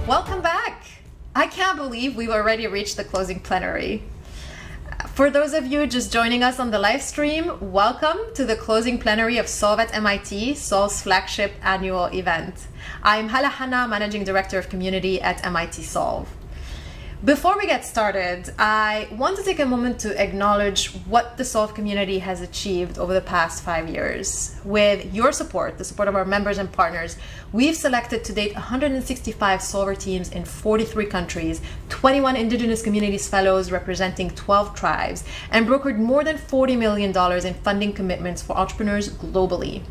Welcome back! I can't believe we've already reached the closing plenary. For those of you just joining us on the live stream, welcome to the closing plenary of Solve at MIT, Solve's flagship annual event. I'm Hala Hanna, Managing Director of Community at MIT Solve. Before we get started, I want to take a moment to acknowledge what the Solve community has achieved over the past 5 years. With your support, the support of our members and partners, we've selected to date 165 Solver teams in 43 countries, 21 Indigenous Communities Fellows representing 12 tribes, and brokered more than $40 million in funding commitments for entrepreneurs globally.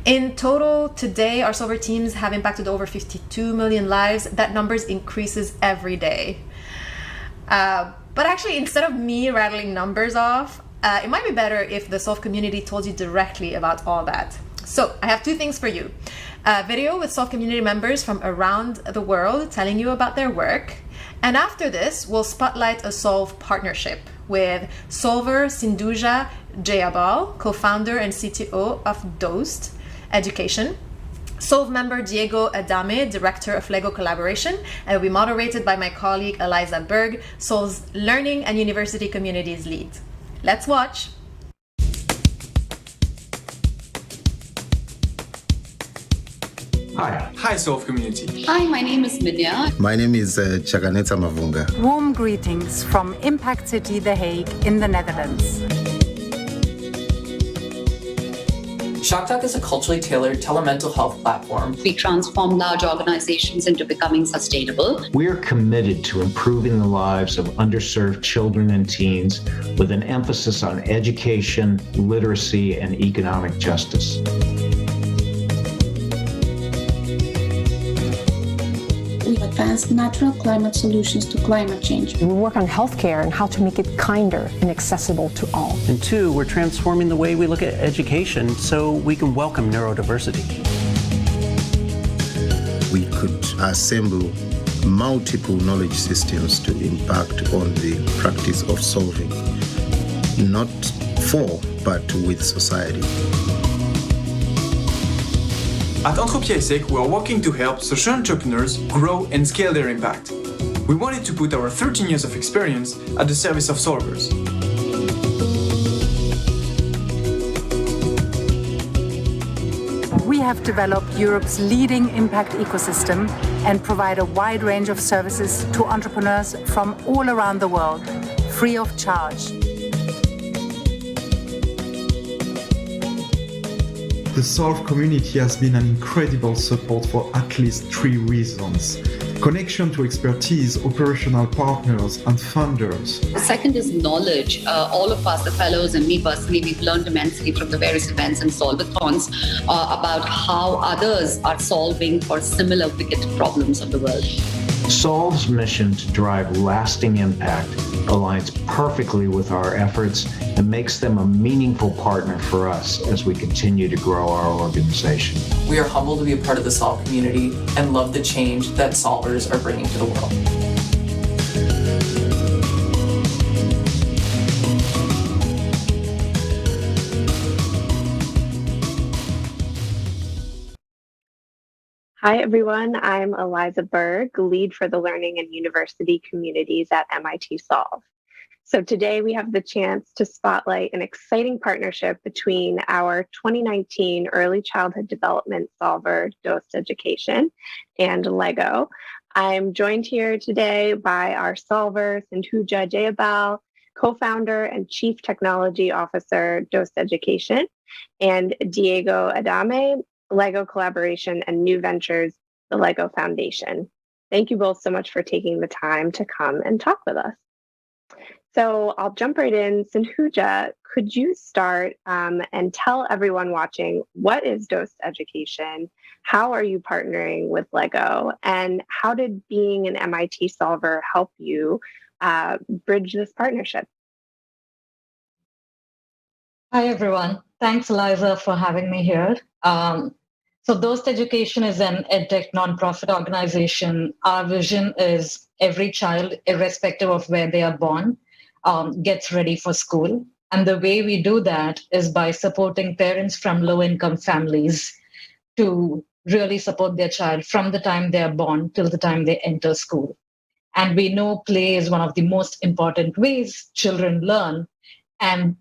In total, today, our Solver teams have impacted over 52 million lives. That number increases every day. But actually, instead of me rattling numbers off, it might be better if the Solve community told you directly about all that. So I have two things for you. A video with Solve community members from around the world telling you about their work. And after this, we'll spotlight a Solve partnership with Solver Sindhuja Jayabal, co-founder and CTO of Dost Education, Solve member Diego Adame, Director of LEGO Collaboration, and will be moderated by my colleague Eliza Berg, Solve's Learning and University Communities Lead. Let's watch. Hi Solve community. Hi, my name is Midya. My name is Chaganeta Mavunga. Warm greetings from Impact City, The Hague in the Netherlands. ShockTalk is a culturally tailored telemental health platform. We transform large organizations into becoming sustainable. We're committed to improving the lives of underserved children and teens with an emphasis on education, literacy, and economic justice. We advance natural climate solutions to climate change. We work on healthcare and how to make it kinder and accessible to all. And two, we're transforming the way we look at education so we can welcome neurodiversity. We could assemble multiple knowledge systems to impact on the practice of solving, not for, but with society. At Anthropiasec, we are working to help social entrepreneurs grow and scale their impact. We wanted to put our 13 years of experience at the service of solvers. We have developed Europe's leading impact ecosystem and provide a wide range of services to entrepreneurs from all around the world, free of charge. The Solve community has been an incredible support for at least 3 reasons: connection to expertise, operational partners, and funders. The second is knowledge. All of us, the fellows and me personally, we've learned immensely from the various events and solvathons about how others are solving for similar wicked problems of the world. Solve's mission to drive lasting impact aligns perfectly with our efforts and makes them a meaningful partner for us as we continue to grow our organization. We are humbled to be a part of the Solve community and love the change that solvers are bringing to the world. Hi, everyone. I'm Eliza Berg, lead for the Learning and University Communities at MIT Solve. So today we have the chance to spotlight an exciting partnership between our 2019 Early Childhood Development Solver, Dost Education, and LEGO. I'm joined here today by our solver, Sindhuja Jayabal, co-founder and chief technology officer, Dost Education, and Diego Adame, LEGO Collaboration and New Ventures, the LEGO Foundation. Thank you both so much for taking the time to come and talk with us. So I'll jump right in. Sindhuja, could you start and tell everyone watching, what is Dost Education? How are you partnering with LEGO? And how did being an MIT solver help you bridge this partnership? Hi, everyone. Thanks, Eliza, for having me here. So Dost Education is an edtech nonprofit organization. Our vision is every child, irrespective of where they are born, gets ready for school. And the way we do that is by supporting parents from low-income families to really support their child from the time they are born till the time they enter school. And we know play is one of the most important ways children learn. And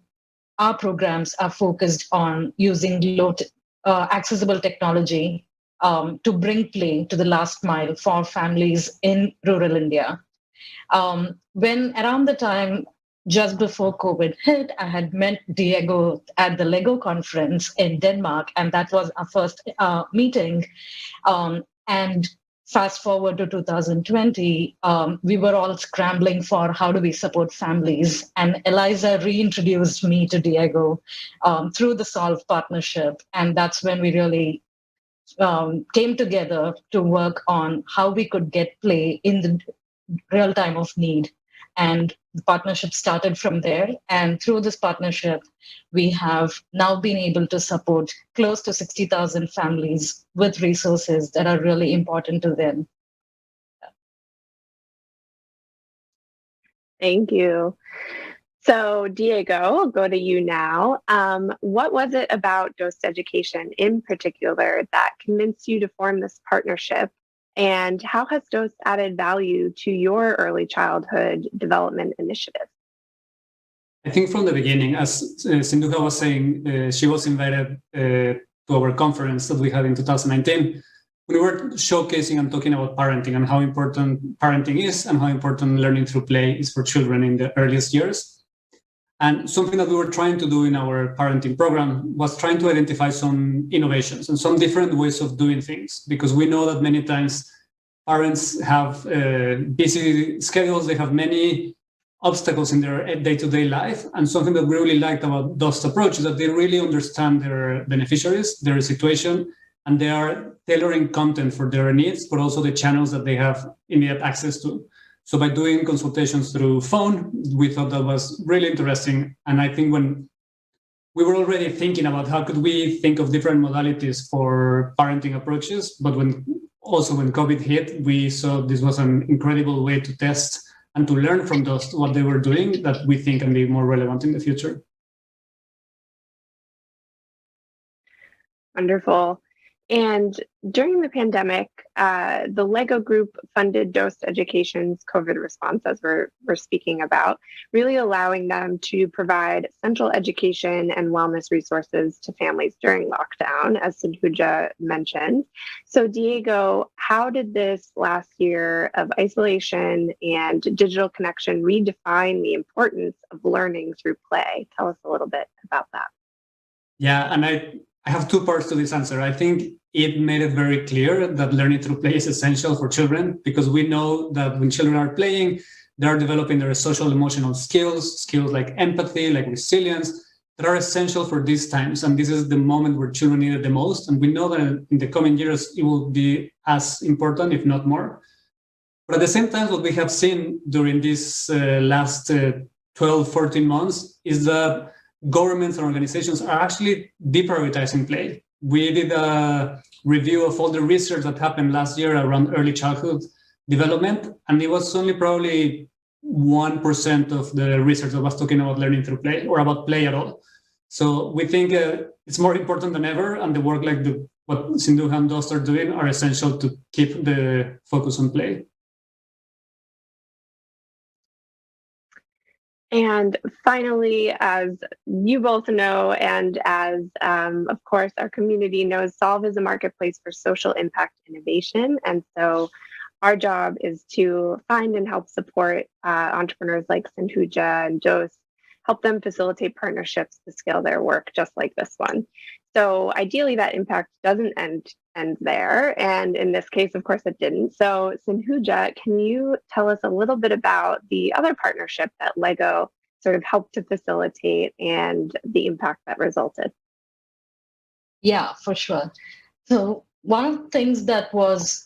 our programs are focused on using accessible technology to bring play to the last mile for families in rural India. When around the time just before COVID hit, I had met Diego at the Lego conference in Denmark, and that was our first meeting. And fast forward to 2020, we were all scrambling for how do we support families. And Eliza reintroduced me to Diego through the Solve partnership. And that's when we really came together to work on how we could get play in the real time of need. And the partnership started from there. And through this partnership, we have now been able to support close to 60,000 families with resources that are really important to them. Thank you. So, Diego, I'll go to you now. What was it about Dost Education in particular that convinced you to form this partnership? And how has Dost added value to your early childhood development initiative? I think from the beginning, as Sindhuja was saying, she was invited to our conference that we had in 2019. We were showcasing and talking about parenting and how important parenting is and how important learning through play is for children in the earliest years. And something that we were trying to do in our parenting program was trying to identify some innovations and some different ways of doing things, because we know that many times parents have busy schedules, they have many obstacles in their day-to-day life. And something that we really liked about Dost approach is that they really understand their beneficiaries, their situation, and they are tailoring content for their needs, but also the channels that they have immediate access to. So by doing consultations through phone, we thought that was really interesting. And I think when we were already thinking about how could we think of different modalities for parenting approaches, but when COVID hit, we saw this was an incredible way to test and to learn from those what they were doing that we think can be more relevant in the future. Wonderful. And during the pandemic, the Lego Group funded Dost Education's COVID response, as we're speaking about, really allowing them to provide central education and wellness resources to families during lockdown, as Sindhuja mentioned. So Diego, how did this last year of isolation and digital connection redefine the importance of learning through play? Tell us a little bit about that. Yeah, and I have two parts to this answer. I think it made it very clear that learning through play is essential for children, because we know that when children are playing, they are developing their social emotional skills like empathy, like resilience, that are essential for these times. And this is the moment where children need it the most. And we know that in the coming years, it will be as important, if not more. But at the same time, what we have seen during these last 12, 14 months is that governments and organizations are actually deprioritizing play. We did a review of all the research that happened last year around early childhood development, and it was only probably 1% of the research that was talking about learning through play or about play at all. So we think it's more important than ever, and the work like what Sindhuja and Dost are doing are essential to keep the focus on play. And finally, as you both know, and as, of course, our community knows, Solve is a marketplace for social impact innovation. And so our job is to find and help support entrepreneurs like Sindhuja and Dost, help them facilitate partnerships to scale their work just like this one. So ideally, that impact doesn't end there. And in this case, of course, it didn't. So Sindhuja, can you tell us a little bit about the other partnership that Lego sort of helped to facilitate and the impact that resulted? Yeah, for sure. So one of the things that was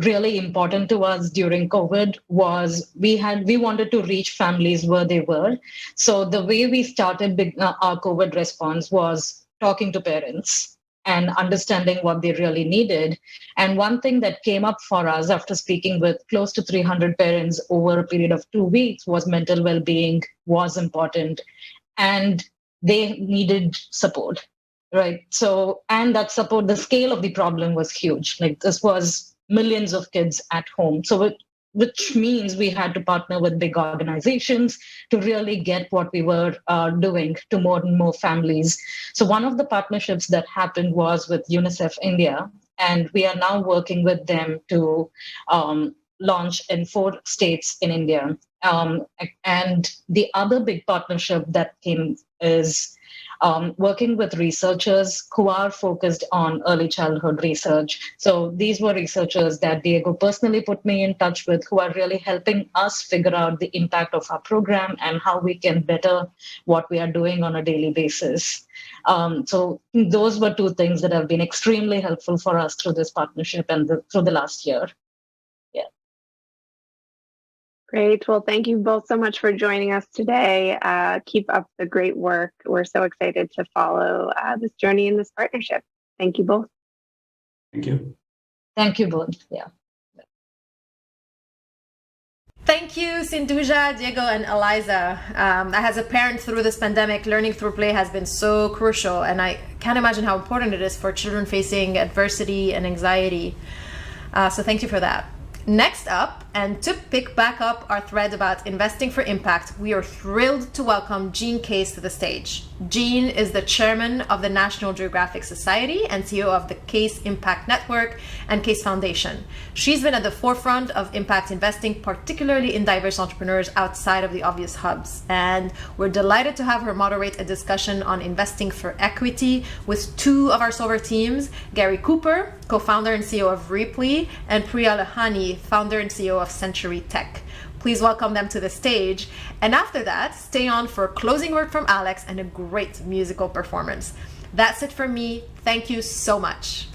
really important to us during COVID was we wanted to reach families where they were. So the way we started our COVID response was talking to parents and understanding what they really needed. And one thing that came up for us after speaking with close to 300 parents over a period of 2 weeks was mental well-being was important, and they needed support. right? So, and that support, the scale of the problem was huge. Like this was millions of kids at home. So which means we had to partner with big organizations to really get what we were doing to more and more families. So one of the partnerships that happened was with UNICEF India, and we are now working with them to launch in 4 states in India. And the other big partnership that came is working with researchers who are focused on early childhood research. So these were researchers that Diego personally put me in touch with, who are really helping us figure out the impact of our program and how we can better what we are doing on a daily basis. So those were 2 things that have been extremely helpful for us through this partnership and through the last year. Great. Well, thank you both so much for joining us today. Keep up the great work. We're so excited to follow this journey in this partnership. Thank you both. Thank you. Thank you both. Yeah. Thank you, Sindhuja, Diego, and Eliza. As a parent through this pandemic, learning through play has been so crucial, and I can't imagine how important it is for children facing adversity and anxiety. So thank you for that. Next up, and to pick back up our thread about investing for impact, we are thrilled to welcome Jean Case to the stage. Jean is the chairman of the National Geographic Society and CEO of the Case Impact Network and Case Foundation. She's been at the forefront of impact investing, particularly in diverse entrepreneurs outside of the obvious hubs. And we're delighted to have her moderate a discussion on investing for equity with 2 of our Solver teams, Gary Cooper, co-founder and CEO of Reaply, and Priya Lahani, founder and CEO of Century Tech. Please welcome them to the stage. And after that, stay on for a closing word from Alex and a great musical performance. That's it for me. Thank you so much.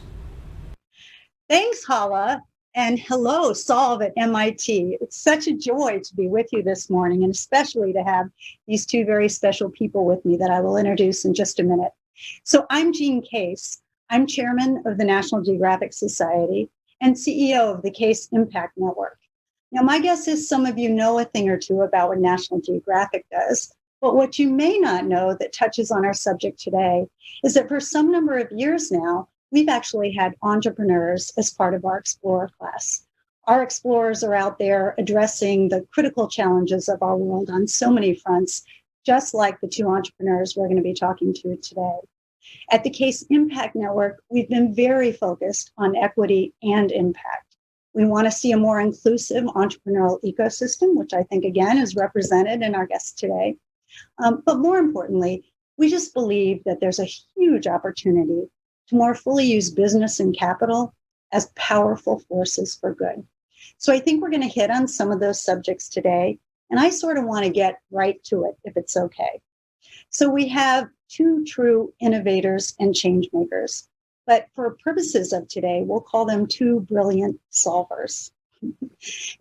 Thanks, Hala. And hello, Solve at MIT. It's such a joy to be with you this morning, and especially to have these 2 very special people with me that I will introduce in just a minute. So I'm Jean Case. I'm chairman of the National Geographic Society and CEO of the Case Impact Network. Now, my guess is some of you know a thing or 2 about what National Geographic does, but what you may not know that touches on our subject today is that for some number of years now, we've actually had entrepreneurs as part of our Explorer class. Our explorers are out there addressing the critical challenges of our world on so many fronts, just like the 2 entrepreneurs we're going to be talking to today. At the Case Impact Network, we've been very focused on equity and impact. We want to see a more inclusive entrepreneurial ecosystem, which I think, again, is represented in our guests today. But more importantly, we just believe that there's a huge opportunity to more fully use business and capital as powerful forces for good. So I think we're going to hit on some of those subjects today, and I sort of want to get right to it, if it's okay. So we have 2 true innovators and change makers. But for purposes of today, we'll call them 2 brilliant solvers.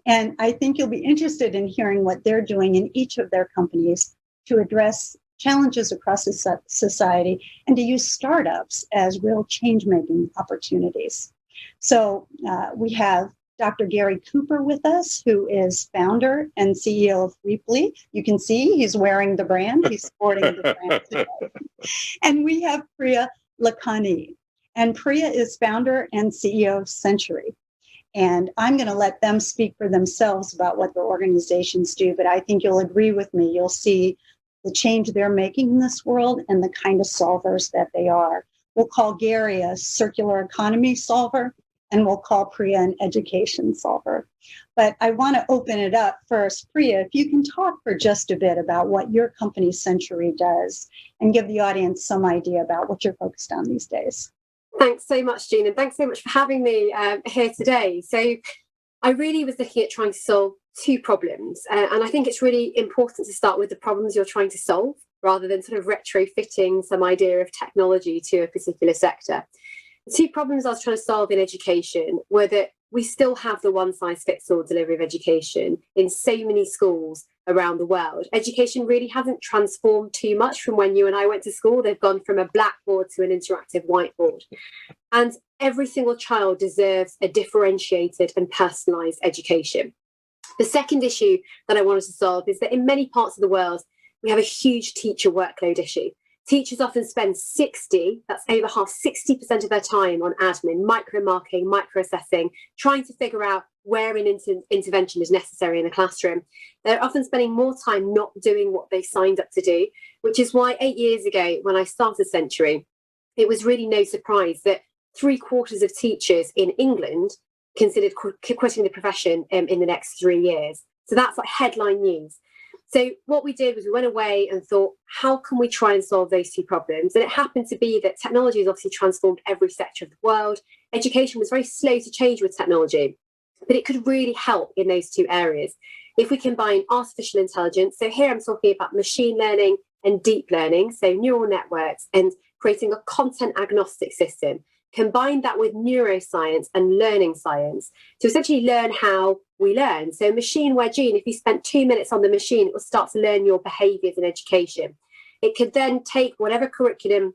And I think you'll be interested in hearing what they're doing in each of their companies to address challenges across society and to use startups as real change-making opportunities. So we have Dr. Gary Cooper with us, who is founder and CEO of Reaply. You can see he's wearing the brand. He's sporting the brand today. And we have Priya Lahani. And Priya is founder and CEO of Century. And I'm going to let them speak for themselves about what their organizations do, but I think you'll agree with me. You'll see the change they're making in this world and the kind of solvers that they are. We'll call Gary a circular economy solver, and we'll call Priya an education solver. But I want to open it up first. Priya, if you can talk for just a bit about what your company Century does and give the audience some idea about what you're focused on these days. Thanks so much, Jean, and thanks so much for having me here today. So I really was looking at trying to solve 2 problems, and I think it's really important to start with the problems you're trying to solve rather than sort of retrofitting some idea of technology to a particular sector. The 2 problems I was trying to solve in education were that we still have the one-size-fits-all delivery of education in so many schools around the world. Education really hasn't transformed too much from when you and I went to school. They've gone from a blackboard to an interactive whiteboard. And every single child deserves a differentiated and personalised education. The second issue that I wanted to solve is that in many parts of the world, we have a huge teacher workload issue. Teachers often spend 60, that's over half, 60% of their time on admin, micro-marking, micro-assessing, trying to figure out where an intervention is necessary in a classroom. They're often spending more time not doing what they signed up to do, which is why 8 years ago, when I started Century, it was really no surprise that 3/4 of teachers in England considered quitting the profession in the next 3 years. So that's like headline news. So what we did was we went away and thought, how can we try and solve those two problems? And it happened to be that technology has obviously transformed every sector of the world. Education was very slow to change with technology, but it could really help in those two areas. If we combine artificial intelligence, so here I'm talking about machine learning and deep learning, so neural networks, and creating a content agnostic system, combine that with neuroscience and learning science to essentially learn how we learn. So machine where, Gene, if you spent 2 minutes on the machine, it will start to learn your behaviours in education. It could then take whatever curriculum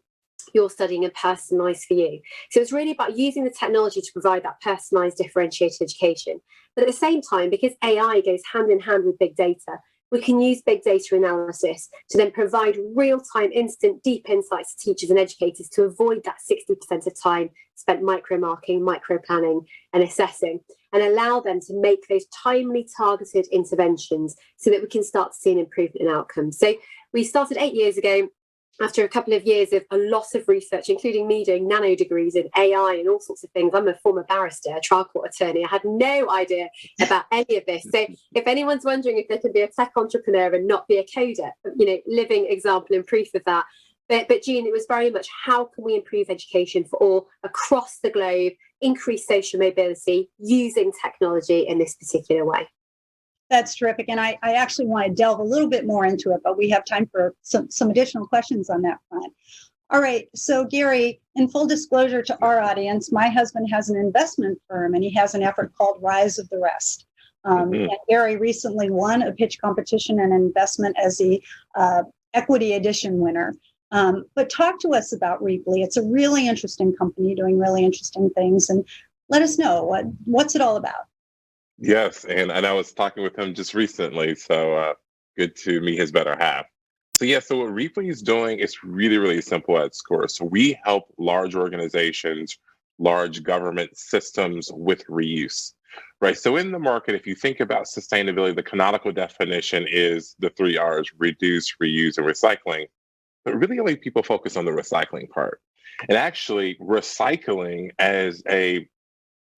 you're studying and personalise for you. So it's really about using the technology to provide that personalised, differentiated education. But at the same time, because AI goes hand in hand with big data, we can use big data analysis to then provide real-time, instant, deep insights to teachers and educators to avoid that 60% of time spent micro-marking, micro-planning and assessing, and allow them to make those timely, targeted interventions so that we can start to see an improvement in outcomes. So we started 8 years ago, after a couple of years of a lot of research, including me doing nano degrees in AI and all sorts of things. I'm a former barrister, a trial court attorney. I had no idea about any of this. So if anyone's wondering if they can be a tech entrepreneur and not be a coder, living example and proof of that. But Jean, it was very much how can we improve education for all across the globe, increase social mobility using technology in this particular way. That's terrific. And I actually want to delve a little bit more into it, but we have time for some additional questions on that front. All right. So Gary, in full disclosure to our audience, my husband has an investment firm and he has an effort called Rise of the Rest. And Gary recently won a pitch competition and investment as the Equity Edition winner. But talk to us about Reaply. It's a really interesting company doing really interesting things. And let us know, what's it all about? Yes, and I was talking with him just recently, so good to meet his better half. So what Reaply is doing is really, really simple at its core. So we help large organizations, large government systems with reuse, right? So in the market, if you think about sustainability, the canonical definition is the 3 R's: reduce, reuse, and recycling. But really only people focus on the recycling part. And actually, recycling as a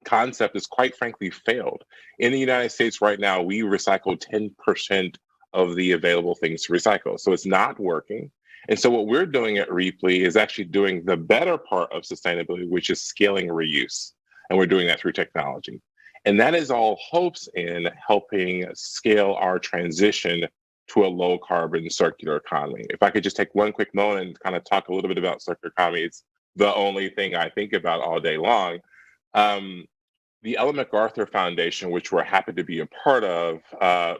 concept is quite frankly failed. In the United States right now, we recycle 10% of the available things to recycle. So it's not working. And so what we're doing at Reaply is actually doing the better part of sustainability, which is scaling reuse. And we're doing that through technology. And that is all hopes in helping scale our transition to a low carbon circular economy. If I could just take one quick moment and kind of talk a little bit about circular economy, it's the only thing I think about all day long. The Ellen MacArthur Foundation, which we're happy to be a part of,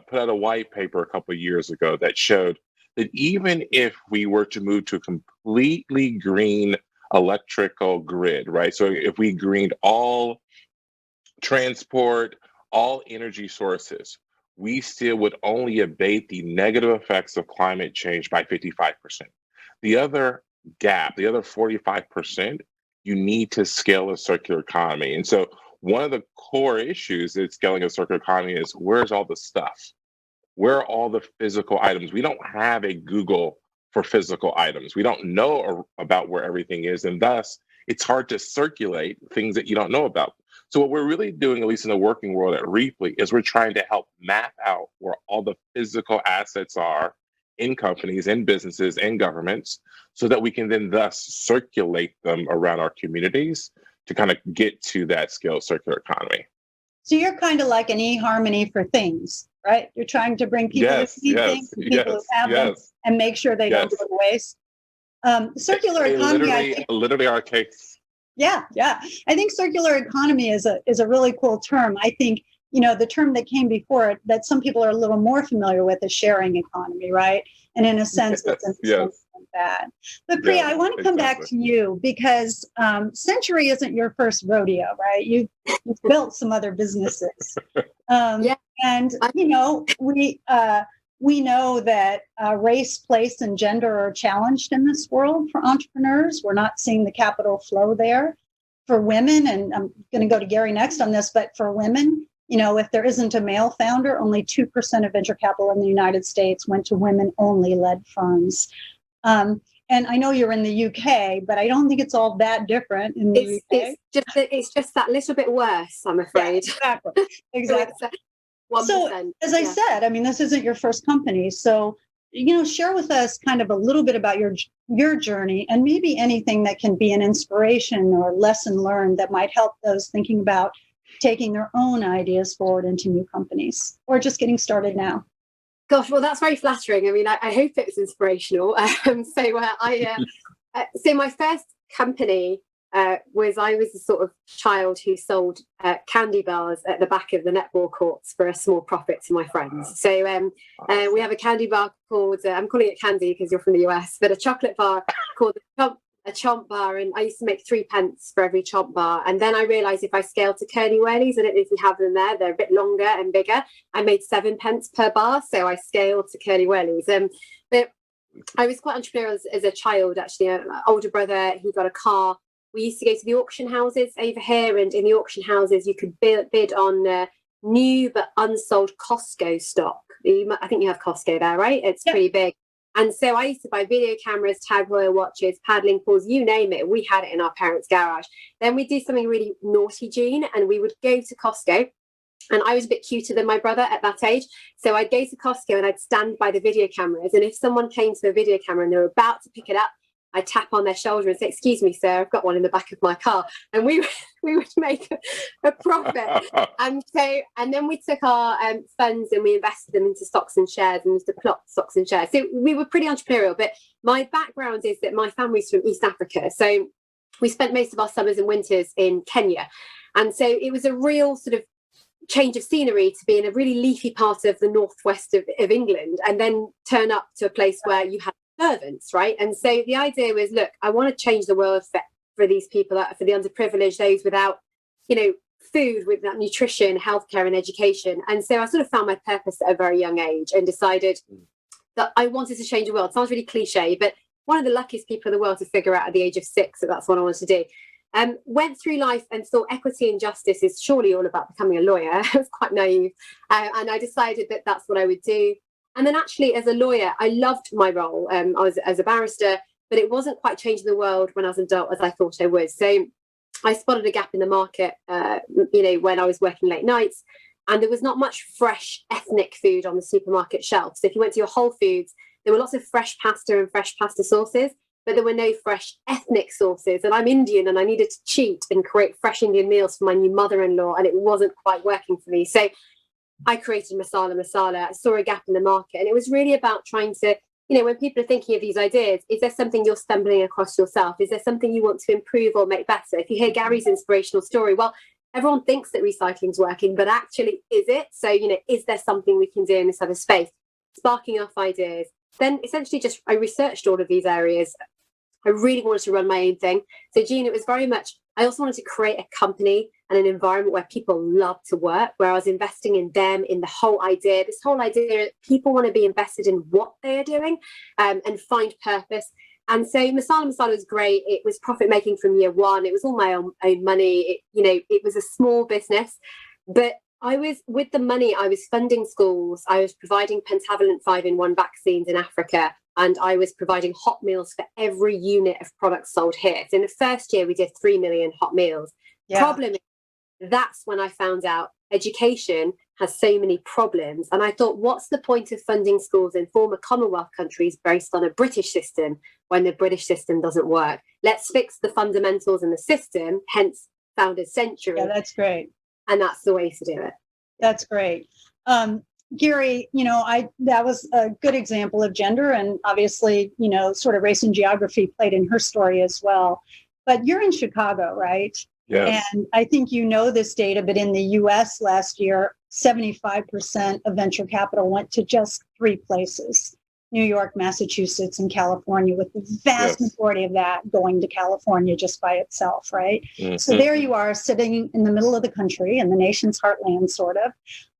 put out a white paper a couple of years ago that showed that even if we were to move to a completely green electrical grid, right? So if we greened all transport, all energy sources, we still would only abate the negative effects of climate change by 55%. The other gap, the other 45%, you need to scale a circular economy. And so one of the core issues in scaling a circular economy is where's all the stuff? Where are all the physical items? We don't have a Google for physical items. We don't know about where everything is. And thus, it's hard to circulate things that you don't know about. So what we're really doing, at least in the working world at Reaply, is we're trying to help map out where all the physical assets are in companies, in businesses, in governments, so that we can then thus circulate them around our communities to kind of get to that scale circular economy. So you're kind of like an eHarmony for things, right? You're trying to bring people who need things to people who have them and make sure they don't go to waste. Circular economy, literally our case. Yeah. I think circular economy is a really cool term. I think, the term that came before it that some people are a little more familiar with is sharing economy, right? And in a sense, it's bad. But Priya, I want to come back to you because Century isn't your first rodeo, right? You've built some other businesses. And, we know that race, place, and gender are challenged in this world for entrepreneurs. We're not seeing the capital flow there. For women, and I'm going to go to Gary next on this, but for women, if there isn't a male founder, only 2% of venture capital in the United States went to women-only led firms. And I know you're in the UK, but I don't think it's all that different in the UK. It's just that little bit worse, I'm afraid. Yeah, exactly. So, as I said, I mean, this isn't your first company. So, share with us kind of a little bit about your journey, and maybe anything that can be an inspiration or lesson learned that might help those thinking about taking their own ideas forward into new companies or just getting started now. Gosh, well, that's very flattering. I mean, I hope it was inspirational. So my first company I was a sort of child who sold candy bars at the back of the netball courts for a small profit to my friends. So we have a candy bar called, I'm calling it candy because you're from the US, but a chocolate bar called a chomp bar, and I used to make 3 pence for every chomp bar. And then I realized if I scaled to curly whirlies, I don't know if you have them there, they're a bit longer and bigger, I made 7 pence per bar. So I scaled to curly whirlies. But I was quite entrepreneurial as a child, actually. An older brother, he got a car. We used to go to the auction houses over here, and in the auction houses, you could bid on new but unsold Costco stock. I think you have Costco there, right? It's pretty big. And so I used to buy video cameras, Tag Heuer watches, paddling pools, you name it. We had it in our parents' garage. Then we'd do something really naughty, Jean, and we would go to Costco. And I was a bit cuter than my brother at that age. So I'd go to Costco and I'd stand by the video cameras. And if someone came to a video camera and they were about to pick it up, I'd tap on their shoulder and say, "Excuse me, sir, I've got one in the back of my car." And we would make a profit. And then we took our funds and we invested them into stocks and shares and used to plot stocks and shares. So we were pretty entrepreneurial. But my background is that my family's from East Africa. So we spent most of our summers and winters in Kenya. And so it was a real sort of change of scenery to be in a really leafy part of the northwest of England, and then turn up to a place where you had servants, right? And so the idea was, look, I want to change the world for these people, for the underprivileged, those without, food, without nutrition, healthcare, and education. And so I sort of found my purpose at a very young age and decided that I wanted to change the world. Sounds really cliche, but one of the luckiest people in the world to figure out at the age of 6 that that's what I wanted to do. Went through life and thought equity and justice is surely all about becoming a lawyer. I was quite naive. And I decided that that's what I would do. And then actually, as a lawyer, I loved my role. I was as a barrister, but it wasn't quite changing the world when I was an adult as I thought I would. So I spotted a gap in the market, when I was working late nights, and there was not much fresh ethnic food on the supermarket shelves. So if you went to your Whole Foods, there were lots of fresh pasta and fresh pasta sauces, but there were no fresh ethnic sauces. And I'm Indian and I needed to cheat and create fresh Indian meals for my new mother-in-law, and it wasn't quite working for me. So I created Masala. I saw a gap in the market, and it was really about trying to, when people are thinking of these ideas, is there something you're stumbling across yourself? Is there something you want to improve or make better? If you hear Gary's inspirational story, well, everyone thinks that recycling's working, but actually, is it? So, is there something we can do in this other space? Sparking off ideas. Then essentially I researched all of these areas. I really wanted to run my own thing. So, Jean, it was very much, I also wanted to create a company and an environment where people love to work, where I was investing in them, in the whole idea. This whole idea, people want to be invested in what they are doing and find purpose. And so Masala was great. It was profit making from year one. It was all my own money. It was a small business, but with the money, I was funding schools. I was providing pentavalent 5-in-1 vaccines in Africa. And I was providing hot meals for every unit of products sold here. So in the first year, we did 3 million hot meals. Yeah. Problem is, that's when I found out education has so many problems. And I thought, what's the point of funding schools in former Commonwealth countries based on a British system when the British system doesn't work? Let's fix the fundamentals in the system, hence Founders Century. Yeah, that's great. And that's the way to do it. That's great. Gary, that was a good example of gender, and obviously, sort of race and geography played in her story as well. But you're in Chicago, right? Yes. And I think this data, but in the US last year, 75% of venture capital went to just 3 places: New York, Massachusetts, and California, with the vast majority of that going to California just by itself, right? Mm-hmm. So there you are, sitting in the middle of the country, in the nation's heartland, sort of.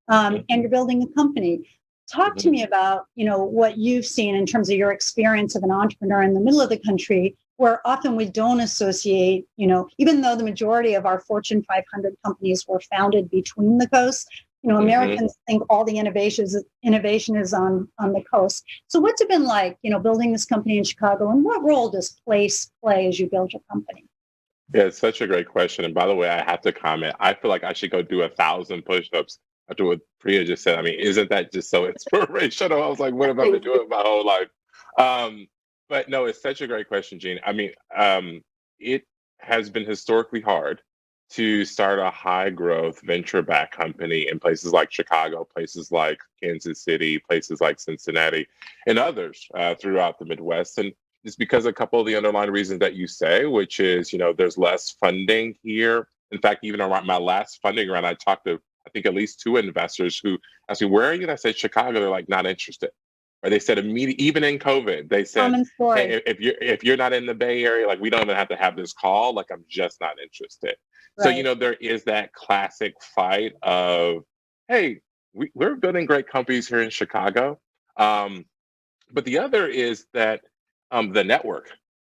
And you're building a company. Talk to me about, what you've seen in terms of your experience of an entrepreneur in the middle of the country, where often we don't associate, even though the majority of our Fortune 500 companies were founded between the coasts, Americans think all the innovation is on the coast. So what's it been like, building this company in Chicago, and what role does place play as you build your company? Yeah, it's such a great question. And by the way, I have to comment. I feel like I should go do 1,000 push-ups after what Priya just said. I mean, isn't that just so inspirational? I was like, what have I been doing my whole life? But no, it's such a great question, Gene. I mean, it has been historically hard to start a high growth venture backed company in places like Chicago, places like Kansas City, places like Cincinnati, and others throughout the Midwest. And it's because a couple of the underlying reasons that you say, which is, there's less funding here. In fact, even around my last funding round, I talked to, I think, at least 2 investors who asked me, where are you? And I said, Chicago. They're like, not interested. Or they said immediately, even in COVID, they said, hey, if you're not in the Bay Area, like, we don't even have to have this call. Like, I'm just not interested. Right. So, there is that classic fight of, hey, we're building great companies here in Chicago. But the other is that the network,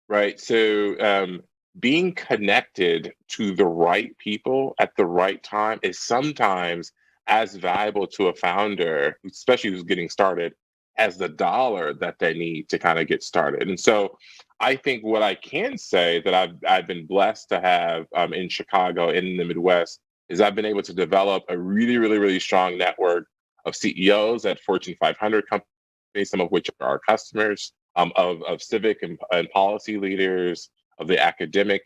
right? So being connected to the right people at the right time is sometimes as valuable to a founder, especially who's getting started, as the dollar that they need to kind of get started. And so I think what I can say that I've been blessed to have in Chicago and in the Midwest is I've been able to develop a really, really, really strong network of CEOs at Fortune 500 companies, some of which are our customers, of civic and policy leaders, of the academic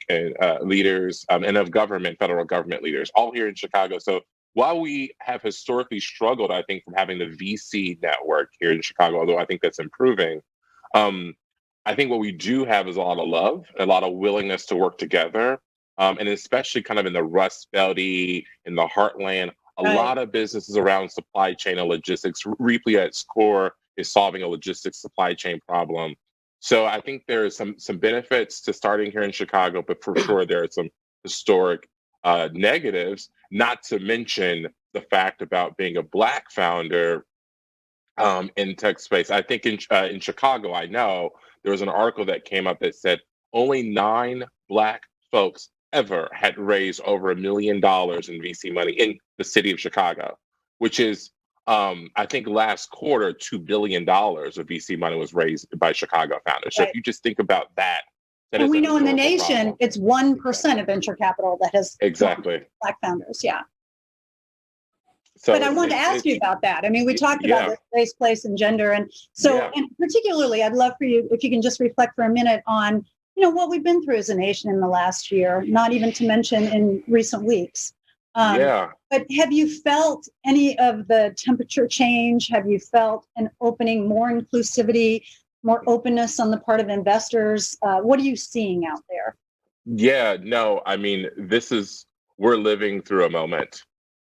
leaders, and of federal government leaders, all here in Chicago. So while we have historically struggled, I think, from having the VC network here in Chicago, although I think that's improving, I think what we do have is a lot of love, a lot of willingness to work together, and especially kind of in the Rust Belty, in the heartland, a lot of businesses around supply chain and logistics. Reaply at its core is solving a logistics supply chain problem. So I think there are some benefits to starting here in Chicago, but for sure there are some historic negatives, not to mention the fact about being a Black founder in tech space. I think in Chicago, I know there was an article that came up that said only 9 Black folks ever had raised over $1 million in VC money in the city of Chicago, which is, I think last quarter, $2 billion of VC money was raised by Chicago founders. So if you just think about that, and we know in the nation, it's 1% of venture capital that has Black founders. Yeah. So, but I wanted to ask you about that. I mean, we talked about this race, place, and gender. And so, and particularly, I'd love for you, if you can just reflect for a minute on, what we've been through as a nation in the last year, not even to mention in recent weeks. But have you felt any of the temperature change? Have you felt an opening, more inclusivity, more openness on the part of investors? What are you seeing out there? Yeah, no, I mean, we're living through a moment.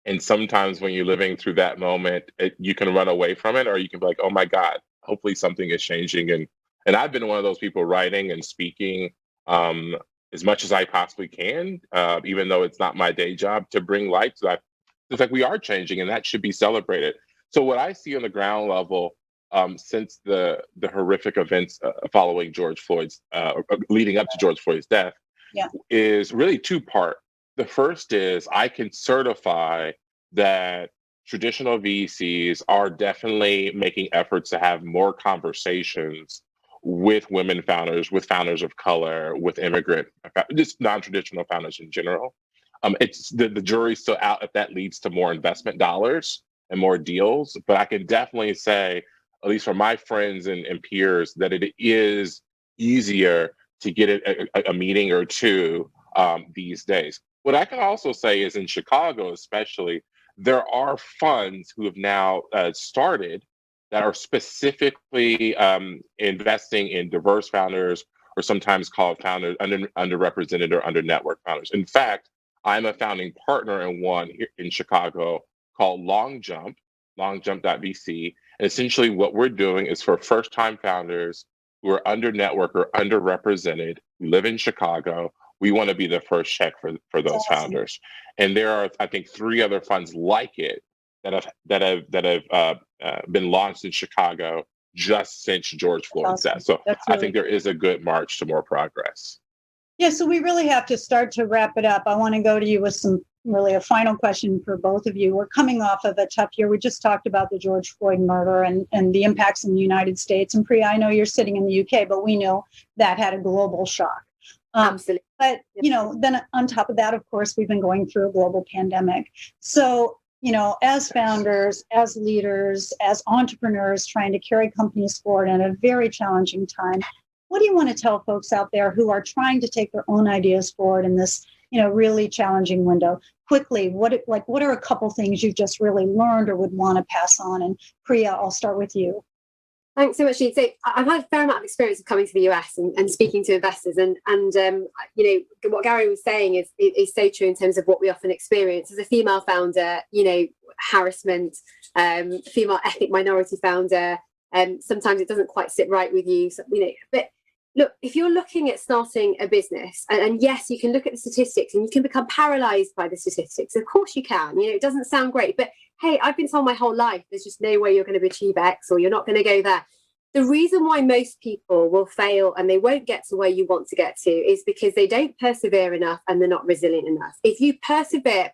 And sometimes when you're living through that moment, you can run away from it, or you can be like, oh my God, hopefully something is changing. And I've been one of those people writing and speaking as much as I possibly can, even though it's not my day job, to bring light to that. It's like we are changing, and that should be celebrated. So what I see on the ground level since the horrific events following George Floyd's, leading up to George Floyd's death, is really 2-part. The first is I can certify that traditional VCs are definitely making efforts to have more conversations with women founders, with founders of color, with immigrant, just non-traditional founders in general. It's the jury's still out if that leads to more investment dollars and more deals, but I can definitely say, at least for my friends and peers, that it is easier to get a meeting or 2 these days. What I can also say is in Chicago, especially, there are funds who have now started that are specifically investing in diverse founders, or sometimes called founders underrepresented or under-networked founders. In fact, I'm a founding partner in one here in Chicago called longjump.vc. And essentially what we're doing is for first-time founders who are under-networked or underrepresented, who live in Chicago. We want to be the first check for those founders. And there are, I think, 3 other funds like it that have been launched in Chicago just since George Floyd's death. So I think there is a good march to more progress. Yeah, so we really have to start to wrap it up. I want to go to you with a final question for both of you. We're coming off of a tough year. We just talked about the George Floyd murder and the impacts in the United States. And Priya, I know you're sitting in the UK, but we know that had a global shock. Absolutely. But, then on top of that, of course, we've been going through a global pandemic. So, as founders, as leaders, as entrepreneurs trying to carry companies forward in a very challenging time, what do you want to tell folks out there who are trying to take their own ideas forward in this, really challenging window? Quickly, what are a couple things you've just really learned or would want to pass on? And Priya, I'll start with you. Thanks so much, Jean. So I've had a fair amount of experience of coming to the US and speaking to investors, and what Gary was saying is so true in terms of what we often experience as a female founder. Harassment, female ethnic minority founder, sometimes it doesn't quite sit right with you. So, but look, if you're looking at starting a business, and yes, you can look at the statistics and you can become paralyzed by the statistics. Of course you can. It doesn't sound great, but hey, I've been told my whole life there's just no way you're going to achieve X or you're not going to go there. The reason why most people will fail and they won't get to where you want to get to is because they don't persevere enough and they're not resilient enough. If you persevere,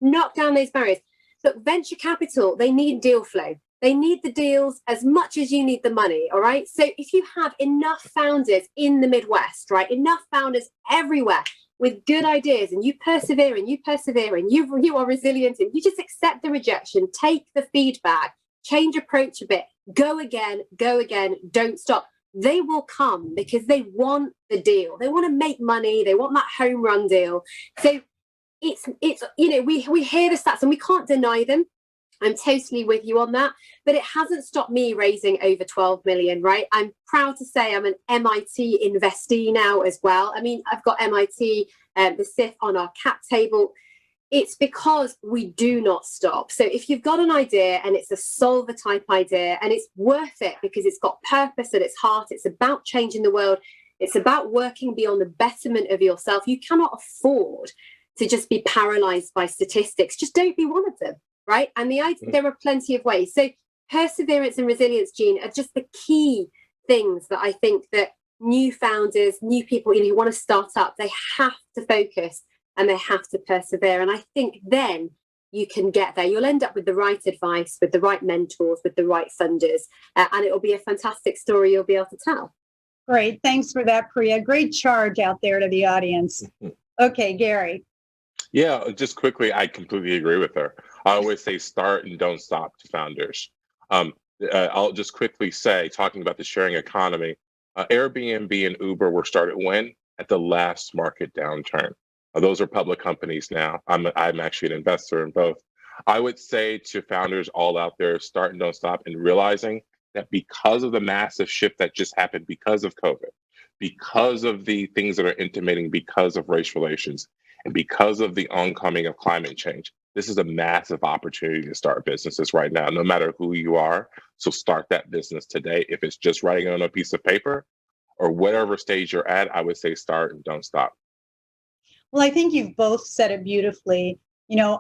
knock down those barriers. Look, venture capital, they need deal flow. They need the deals as much as you need the money, all right? So if you have enough founders in the Midwest, right, enough founders everywhere with good ideas, and you persevere and you are resilient and you just accept the rejection, take the feedback, change approach a bit, go again, don't stop. They will come because they want the deal. They want to make money. They want that home run deal. So it's we hear the stats and we can't deny them. I'm totally with you on that, but it hasn't stopped me raising over 12 million, right? I'm proud to say I'm an MIT investee now as well. I mean, I've got MIT, the SIF on our cap table. It's because we do not stop. So if you've got an idea and it's a solver type idea and it's worth it because it's got purpose at its heart, it's about changing the world, it's about working beyond the betterment of yourself, you cannot afford to just be paralyzed by statistics. Just don't be one of them. Right. And there are plenty of ways. So perseverance and resilience, Jean, are just the key things that I think that new founders, new people who want to start up, they have to focus and they have to persevere. And I think then you can get there. You'll end up with the right advice, with the right mentors, with the right funders. And it will be a fantastic story you'll be able to tell. Great. Thanks for that, Priya. Great charge out there to the audience. Okay, Gary. Yeah, just quickly, I completely agree with her. I always say start and don't stop to founders. I'll just quickly say, talking about the sharing economy, Airbnb and Uber were started when? At the last market downturn. Those are public companies now. I'm actually an investor in both. I would say to founders all out there, start and don't stop, and realizing that because of the massive shift that just happened because of COVID, because of the things that are intimating because of race relations, and because of the oncoming of climate change, this is a massive opportunity to start businesses right now, no matter who you are. So start that business today. If it's just writing it on a piece of paper or whatever stage you're at, I would say start and don't stop. Well, I think you've both said it beautifully.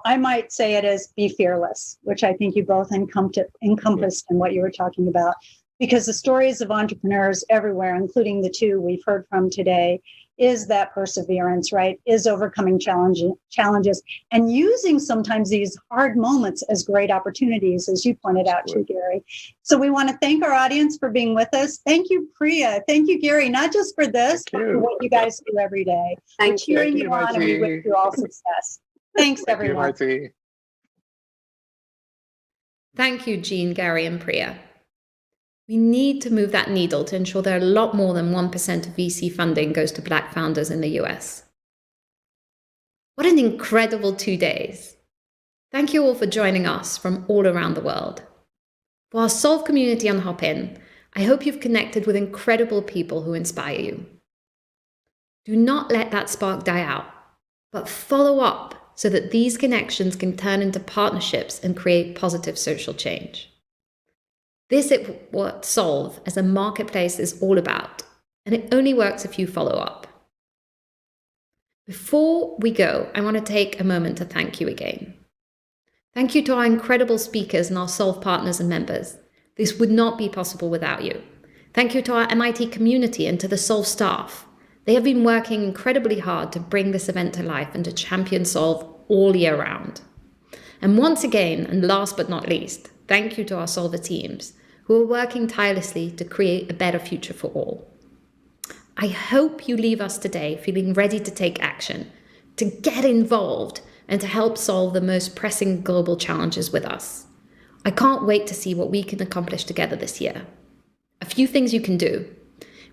I might say it as be fearless, which I think you both encompassed in what you were talking about, because the stories of entrepreneurs everywhere, including the two we've heard from today, is that perseverance, right? Is overcoming challenges and using sometimes these hard moments as great opportunities, as you pointed out too, Gary. So we want to thank our audience for being with us. Thank you, Priya. Thank you, Gary, not just for this, but for what you guys do every day. We're cheering you on and we wish you all success. Thanks, everyone. Thank you, Jean, Gary, and Priya. We need to move that needle to ensure that a lot more than 1% of VC funding goes to Black founders in the US. What an incredible 2 days. Thank you all for joining us from all around the world. For our Solve community on Hopin, I hope you've connected with incredible people who inspire you. Do not let that spark die out, but follow up so that these connections can turn into partnerships and create positive social change. This is what Solve as a marketplace is all about, and it only works if you follow up. Before we go, I want to take a moment to thank you again. Thank you to our incredible speakers and our Solve partners and members. This would not be possible without you. Thank you to our MIT community and to the Solve staff. They have been working incredibly hard to bring this event to life and to champion Solve all year round. And once again, and last but not least, thank you to our Solver teams who are working tirelessly to create a better future for all. I hope you leave us today feeling ready to take action, to get involved, and to help solve the most pressing global challenges with us. I can't wait to see what we can accomplish together this year. A few things you can do.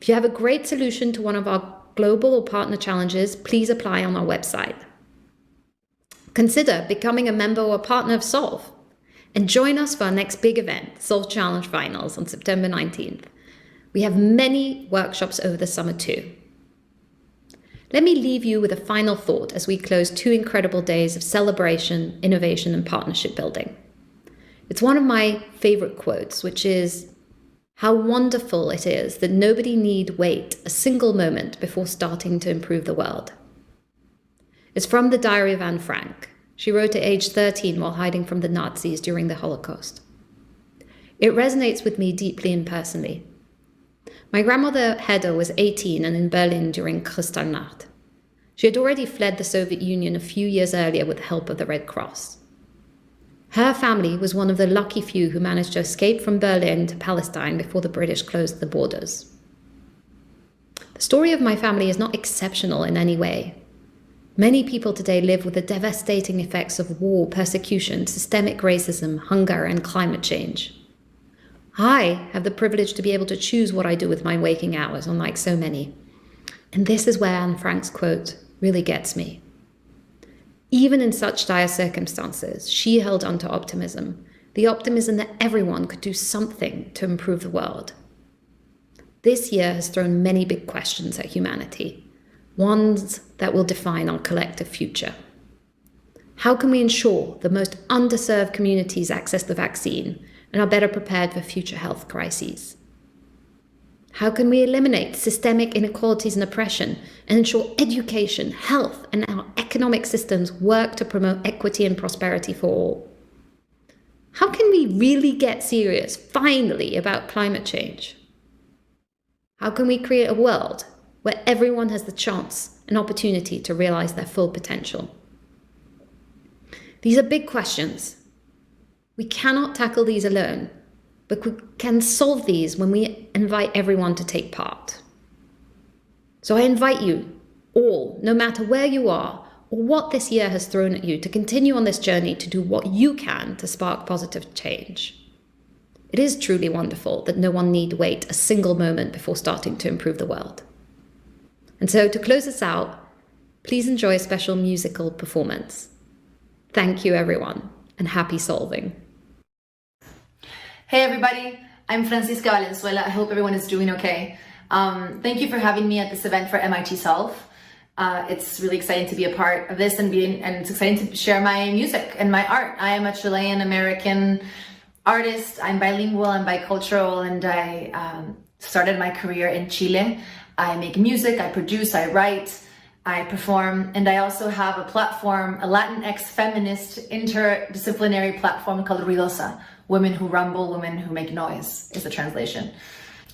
If you have a great solution to one of our global or partner challenges, please apply on our website. Consider becoming a member or a partner of Solve, and join us for our next big event, Solve Challenge Finals, on September 19th. We have many workshops over the summer too. Let me leave you with a final thought as we close 2 incredible days of celebration, innovation, and partnership building. It's one of my favorite quotes, which is, how wonderful it is that nobody need wait a single moment before starting to improve the world. It's from the diary of Anne Frank. She wrote at age 13 while hiding from the Nazis during the Holocaust. It resonates with me deeply and personally. My grandmother Hedda was 18 and in Berlin during Kristallnacht. She had already fled the Soviet Union a few years earlier with the help of the Red Cross. Her family was one of the lucky few who managed to escape from Berlin to Palestine before the British closed the borders. The story of my family is not exceptional in any way. Many people today live with the devastating effects of war, persecution, systemic racism, hunger, and climate change. I have the privilege to be able to choose what I do with my waking hours, unlike so many. And this is where Anne Frank's quote really gets me. Even in such dire circumstances, she held on to optimism, the optimism that everyone could do something to improve the world. This year has thrown many big questions at humanity, ones that will define our collective future. How can we ensure the most underserved communities access the vaccine and are better prepared for future health crises? How can we eliminate systemic inequalities and oppression and ensure education, health, and our economic systems work to promote equity and prosperity for all? How can we really get serious, finally, about climate change? How can we create a world where everyone has the chance and opportunity to realize their full potential? These are big questions. We cannot tackle these alone, but we can solve these when we invite everyone to take part. So I invite you all, no matter where you are or what this year has thrown at you, to continue on this journey to do what you can to spark positive change. It is truly wonderful that no one need wait a single moment before starting to improve the world. And so to close us out, please enjoy a special musical performance. Thank you, everyone, and happy solving. Hey everybody, I'm Francisca Valenzuela. I hope everyone is doing okay. Thank you for having me at this event for MIT Solve. It's really exciting to be a part of this and it's exciting to share my music and my art. I am a Chilean-American artist. I'm bilingual, I'm bicultural, and I started my career in Chile. I make music, I produce, I write, I perform, and I also have a platform, a Latinx feminist interdisciplinary platform called Ruidosa. Women who rumble, women who make noise is the translation.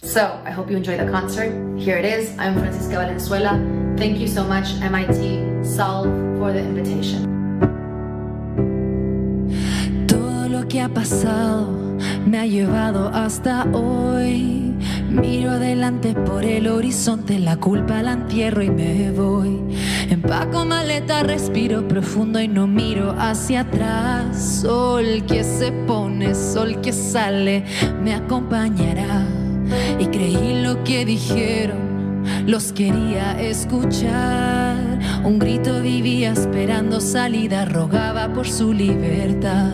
So I hope you enjoy the concert. Here it is. I'm Francisca Valenzuela. Thank you so much, MIT Solve, for the invitation. Todo lo que ha pasado me ha llevado hasta hoy. Miro adelante por el horizonte, la culpa la entierro y me voy. Empaco maleta, respiro profundo y no miro hacia atrás. Sol que se pone, sol que sale, me acompañará. Y creí lo que dijeron, los quería escuchar. Un grito vivía esperando salida, rogaba por su libertad.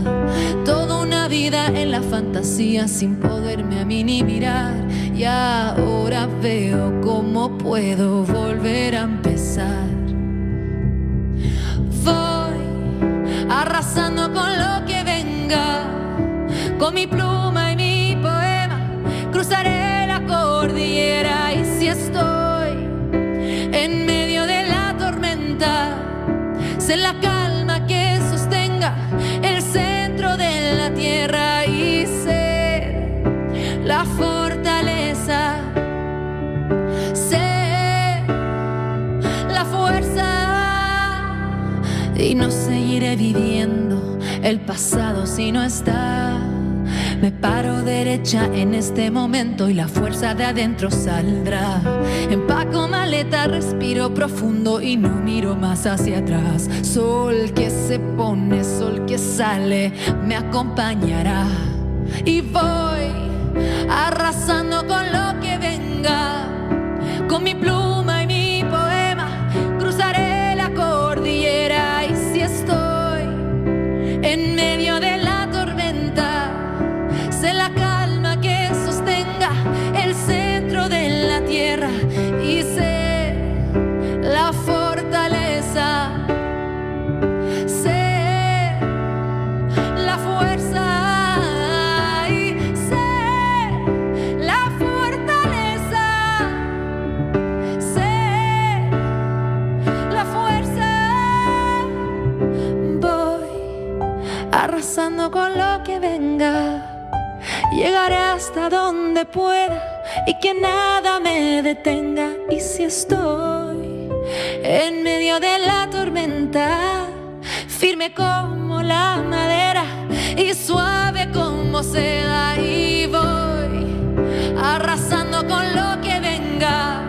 Toda una vida en la fantasía sin poderme a mí ni mirar. Y ahora veo cómo puedo volver a empezar. Voy arrasando con lo que venga, con mi pluma y mi poema, cruzaré la cordillera. Y si estoy en medio de la tormenta, sé la calma que sostenga el centro reviviendo el pasado si no está. Me paro derecha en este momento y la fuerza de adentro saldrá. Empaco maleta, respiro profundo y no miro más hacia atrás. Sol que se pone, sol que sale, me acompañará. Y voy arrasando con lo que venga. Con mi pluma y mi poema cruzaré la cordillera. Y si estoy en medio de la tormenta, sé la calma que sostenga el centro de la tierra y sé la fortaleza, sé la fuerza y sé la fortaleza, sé la fuerza. Voy arrasando con lo que venga. Llegaré hasta donde pueda y que nada me detenga. Y si estoy en medio de la tormenta, firme como la madera y suave como seda, y voy arrasando con lo que venga.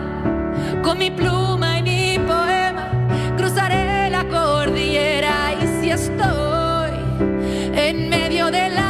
Con mi pluma y mi poema cruzaré la cordillera. Y si estoy en medio de la